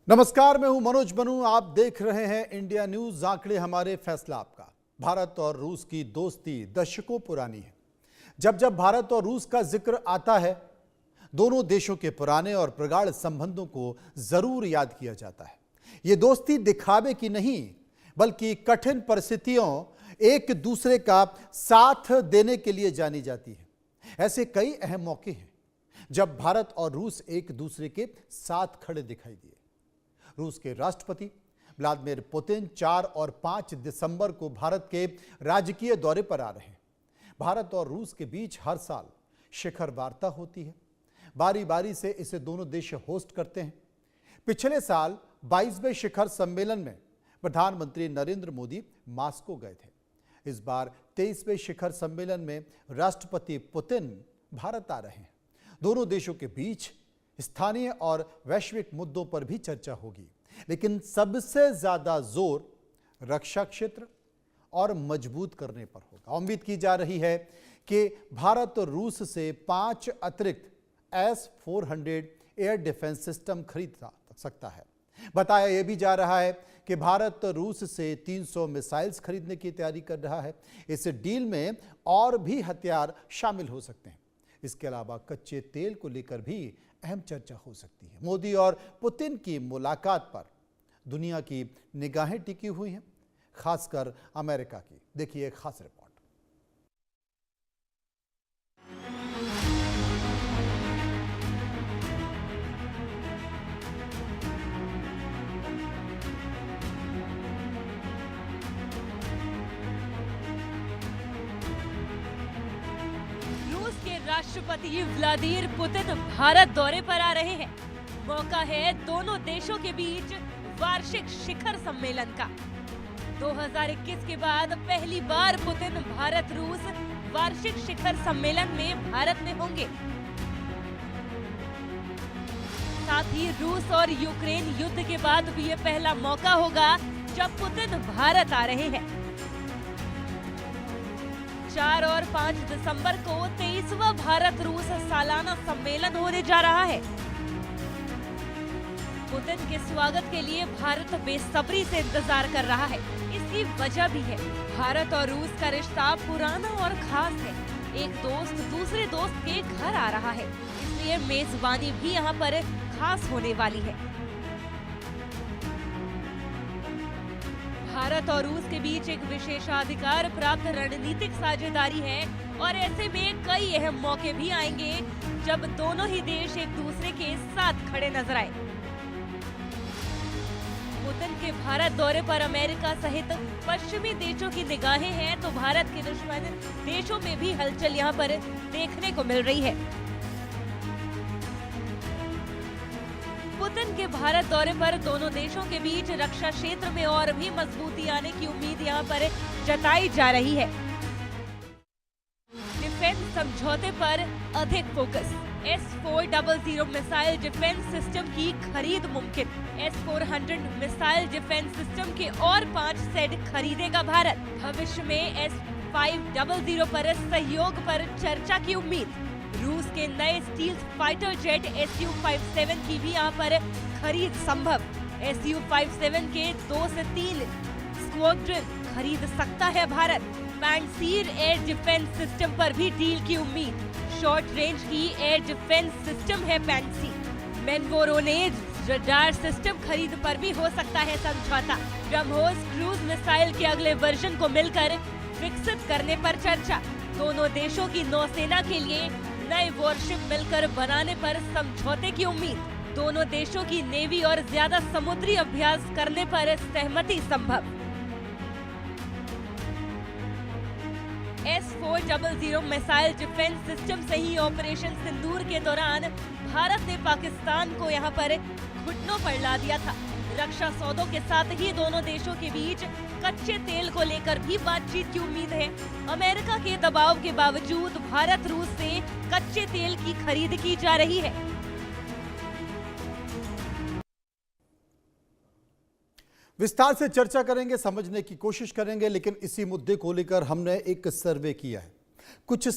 नमस्कार, मैं हूं मनोज बनू। आप देख रहे हैं इंडिया न्यूज। आंकड़े हमारे, फैसला आपका। भारत और रूस की दोस्ती दशकों पुरानी है। जब जब भारत और रूस का जिक्र आता है, दोनों देशों के पुराने और प्रगाढ़ संबंधों को जरूर याद किया जाता है। ये दोस्ती दिखावे की नहीं, बल्कि कठिन परिस्थितियों एक दूसरे का साथ देने के लिए जानी जाती है। ऐसे कई अहम मौके हैं जब भारत और रूस एक दूसरे के साथ खड़े दिखाई दिए। रूस के राष्ट्रपति व्लादिमीर पुतिन 4 और 5 दिसंबर को भारत के राजकीय दौरे पर आ रहे हैं। भारत और रूस के बीच हर साल शिखर वार्ता होती है। बारी बारी से इसे दोनों देश होस्ट करते हैं। पिछले साल 22वें शिखर सम्मेलन में प्रधानमंत्री नरेंद्र मोदी मास्को गए थे। इस बार 23वें शिखर सम्मेलन में राष्ट्रपति पुतिन भारत आ रहे हैं। दोनों देशों के बीच स्थानीय और वैश्विक मुद्दों पर भी चर्चा होगी, लेकिन सबसे ज्यादा जोर रक्षा क्षेत्र और मजबूत करने पर होगा। उम्मीद की जा रही है कि भारत और रूस से 5 अतिरिक्त S-400 एयर डिफेंस सिस्टम खरीद सकता है। बताया यह भी जा रहा है कि भारत रूस से 300 मिसाइल्स खरीदने की तैयारी कर रहा है। इस डील में और भी हथियार शामिल हो सकते हैं। इसके अलावा कच्चे तेल को लेकर भी अहम चर्चा हो सकती है। मोदी और पुतिन की मुलाकात पर दुनिया की निगाहें टिकी हुई हैं, खासकर अमेरिका की। देखिए एक खास रिपोर्ट। राष्ट्रपति व्लादिमीर पुतिन भारत दौरे पर आ रहे हैं। मौका है दोनों देशों के बीच वार्षिक शिखर सम्मेलन का। 2021 के बाद पहली बार पुतिन भारत रूस वार्षिक शिखर सम्मेलन में भारत में होंगे। साथ ही रूस और यूक्रेन युद्ध के बाद भी ये पहला मौका होगा जब पुतिन भारत आ रहे हैं। 4 और 5 दिसंबर को 23वां भारत रूस सालाना सम्मेलन होने जा रहा है। पुतिन के स्वागत के लिए भारत बेसब्री से इंतजार कर रहा है। इसकी वजह भी है, भारत और रूस का रिश्ता पुराना और खास है। एक दोस्त दूसरे दोस्त के घर आ रहा है, इसलिए मेजबानी भी यहाँ पर खास होने वाली है। भारत और रूस के बीच एक विशेषाधिकार प्राप्त रणनीतिक साझेदारी है और ऐसे में कई अहम मौके भी आएंगे जब दोनों ही देश एक दूसरे के साथ खड़े नजर आए। पुतिन के भारत दौरे पर अमेरिका सहित पश्चिमी देशों की निगाहें हैं, तो भारत के दुश्मन देशों में भी हलचल यहाँ पर देखने को मिल रही है। पुतिन के भारत दौरे पर दोनों देशों के बीच रक्षा क्षेत्र में और भी मजबूती आने की उम्मीद यहाँ पर जताई जा रही है। डिफेंस समझौते पर अधिक focus. S-400 missile defence system की खरीद मुमकिन। S-400 मिसाइल डिफेंस सिस्टम के और 5 सेट खरीदेगा भारत। भविष्य में S-500 पर सहयोग पर चर्चा की उम्मीद। रूस के नए स्टील्थ फाइटर जेट Su-57 की भी यहाँ पर खरीद संभव। Su-57 के 2 से 3 स्क्वाड्रन खरीद सकता है भारत। पैंसीर एयर डिफेंस सिस्टम पर भी डील की उम्मीद। शॉर्ट रेंज की एयर डिफेंस सिस्टम है पैंसीर। मेनवोरोनेज रडार सिस्टम खरीद पर भी हो सकता है समझौता। ब्रह्मोस क्रूज मिसाइल के अगले वर्जन को मिलकर विकसित करने पर चर्चा। दोनों देशों की नौसेना के लिए नए वॉरशिप मिलकर बनाने पर समझौते की उम्मीद। दोनों देशों की नेवी और ज्यादा समुद्री अभ्यास करने पर सहमति संभव। S-400 मिसाइल डिफेंस सिस्टम से ही ऑपरेशन सिंदूर के दौरान भारत ने पाकिस्तान को यहाँ पर घुटनों पर ला दिया था। रक्षा सौदों के साथ ही दोनों देशों के बीच कच्चे तेल को लेकर भी बातचीत की उम्मीद है। अमेरिका के दबाव के बावजूद भारत रूस से कच्चे तेल की खरीद की जा रही है। विस्तार से चर्चा करेंगे, समझने की कोशिश करेंगे, लेकिन इसी मुद्दे को लेकर हमने एक सर्वे किया है। कुछ